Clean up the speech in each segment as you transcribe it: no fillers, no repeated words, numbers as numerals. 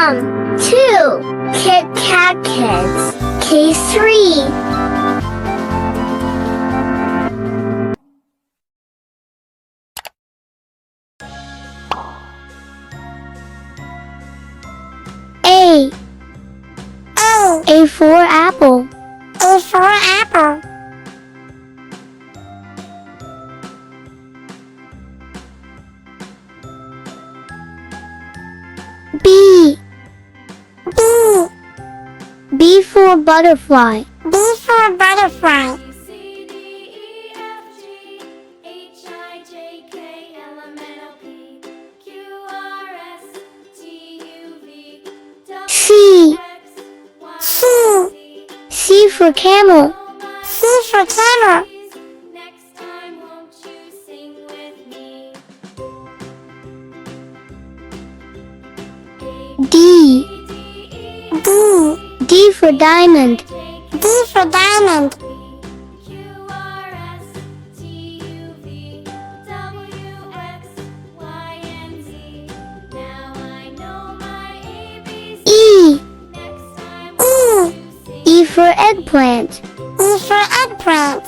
2. Kit Kat Kids. K3. A. A for apple. A for apple. B. B. B for butterfly. B for butterfly. C. C. C for camel. C for camel. D. D. D for diamond. D for diamond. E. E. E for eggplant. E for eggplant.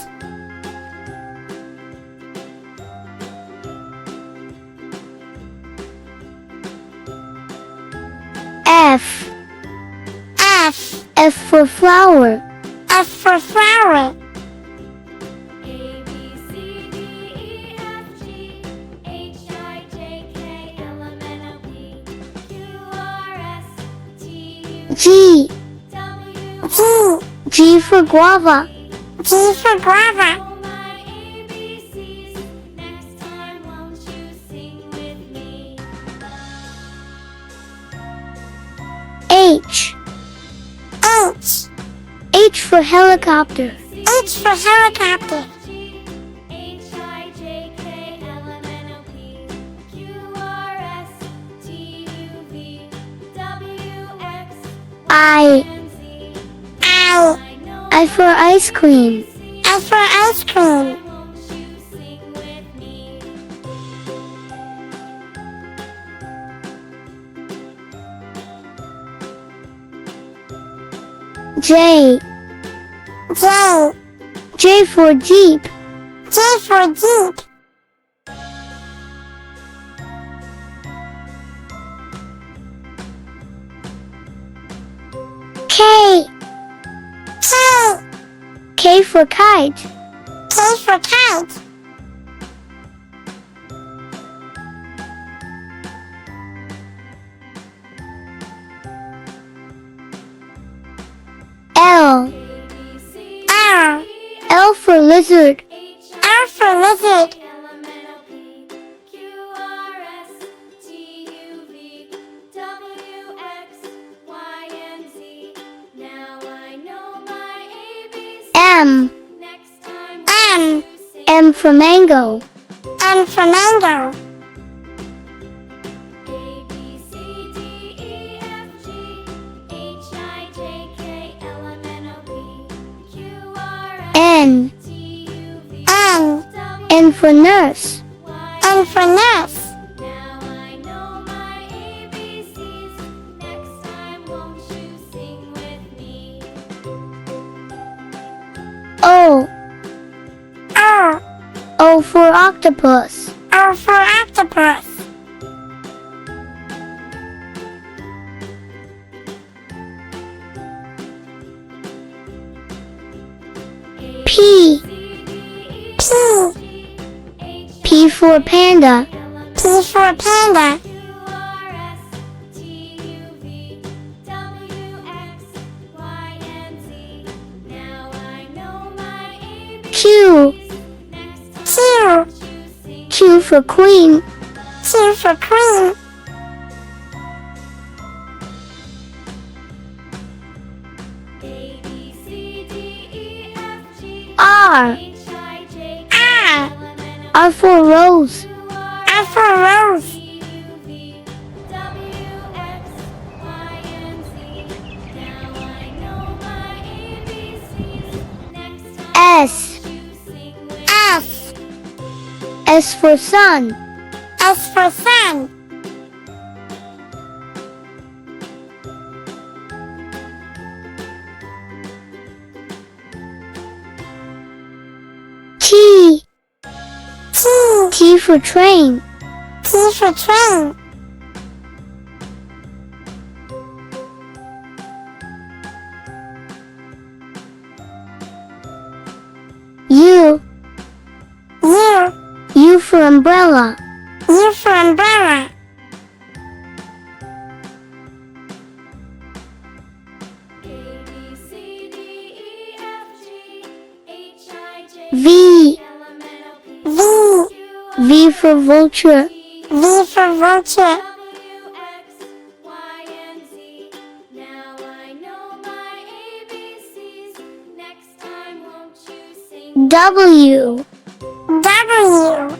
F. F. F for flower. F for flower. G. G. G for guava. G for guava. H. H. H for helicopter. H for helicopter. I. I. I for ice cream. I for ice cream. J. J. J for jeep. J for jeep. K. K. K for kite. K for kite. L. L. L for lizard. L for lizard. M. M. M for mango. M for mango. N. N. N for nurse. N for nurse. O. O. O for octopus. O for octopus. P. P. P for panda. P for panda. Q. Q. Q for queen. Q for queen. R. R. R for rose. R for rose. S. S. S for sun. S for sun. for train. T for train. U. U. U for umbrella. U for umbrella. V. V. V for vulture. V for vulture. W. W.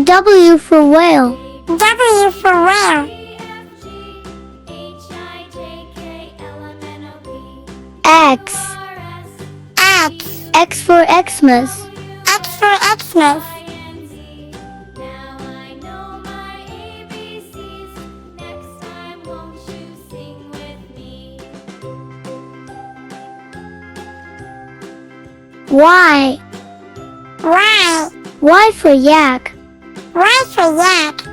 W for whale. W for whale. X. X. X for Xmas. X for Xmas. Y. Y. Y for yak. Y for yak.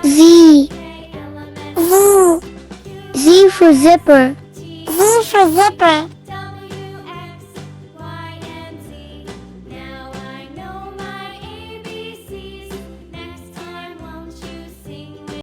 Z. Z. Z for zipper. Z for zipper.